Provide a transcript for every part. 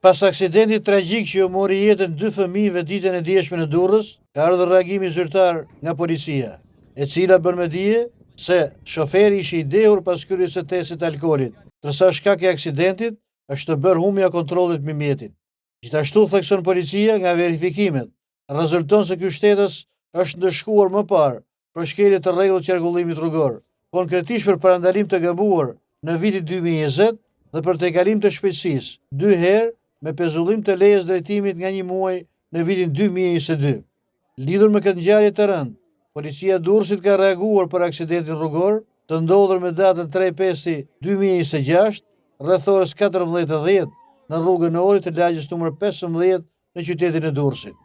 Pas aksidentit tragjik që u mori jetën 2 fëmijëve ditën e dieshme në Durrës, ka ardhur reagimi zyrtar nga policia, e cila bën me dije se shoferi ishte i dehur pas kryerjes së testit alkoolit, ndërsa shkaki i aksidentit është të bërë humbja e kontrollit mbi mjetin. Gjithashtu thekson policia, nga verifikimet rezulton se ky shtetës është ndëshkuar më parë për shkelje të rregullt qarkullimit rrugor, konkretisht për parandalim të gabuar në vitin 2020 dhe për tejkalim të shpejtësisë 2 herë me pezullim të lejes drejtimit nga 1 muaj në vitin 2022. Lidhur me këtë ngjarje të rëndë, policia e Durrësit ka reaguar për aksidentin rrugor të ndodhur me datën 3/5/2026 rreth orës 14:10 në rrugën e Orit të lagjës numër 15 në qytetin e Durrësit.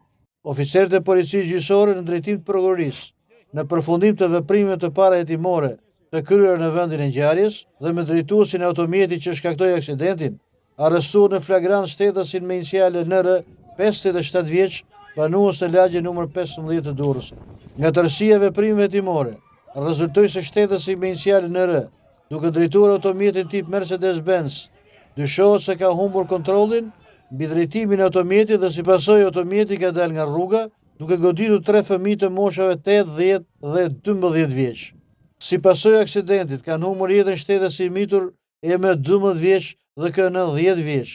Oficerët e policisë gjyqësore në drejtim të prokurorisë, në përfundim të veprimeve të parahetimore të kryera në vendin e ngjarjes dhe me drejtuesin e automjetit që shkaktoi aksidentin, arrestuar në flagrant shtetësin me iniciale NR, 57 vjeç, banues në lagje numër 15 të Durrësit. Nga tërësia e veprimeve hetimore, rezultoi se shtetësi me iniciale NR, duke drejtuar automjetin tip Mercedes-Benz, dyshohet se ka humbur kontrollin mbi drejtimin e automjetit dhe si pasojë automjeti ka dalë nga rruga, duke goditur 3 fëmijë të moshave 8, 10 dhe 12 vjeç. Si pasojë aksidentit kanë humbur jetën shtetësi i mitur EM 12 vjeç dhe KN 10 vjeç,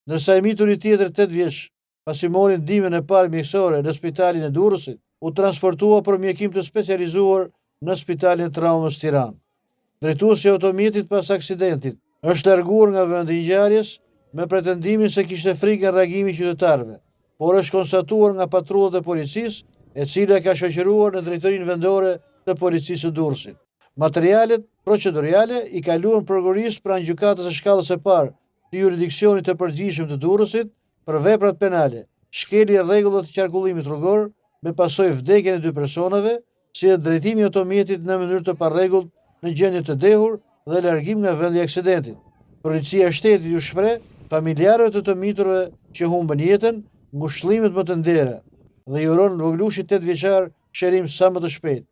ndërsa i mituri tjetër 8 vjeç, pasi mori ndihmën e parë mjekësore në spitalin e Durrësit, u transportua për mjekim të specializuar në spitalin e traumës Tiranë. Drejtuesi i automjetit pas aksidentit është larguar nga vendi i ngjarjes me pretendimin se kishte frikë nga reagimi i qytetarëve, por është konstatuar nga patrullat e policisë, e cila ka shoqëruar në drejtorinë vendore të policisë së Durrësit. Materialet procedurale i kaluan prokurorisë pranë gjykatës së shkallës së parë të jurisdiksionit të përgjithshëm të Durrësit për veprat penale, shkelje rregullave të qarkullimit rrugor, me pasojë vdekjen e 2 personave, si dhe drejtimi i automjetit në mënyrë të parregullt në gjendje të dehur dhe largim nga vendi i aksidentit. Policia e shtetit ju shpreh familjarëve të miturve që humbën jetën ngushëllimet më të ndera dhe i uron voglushit 8 vjeçar shërim sa më të shpejtë.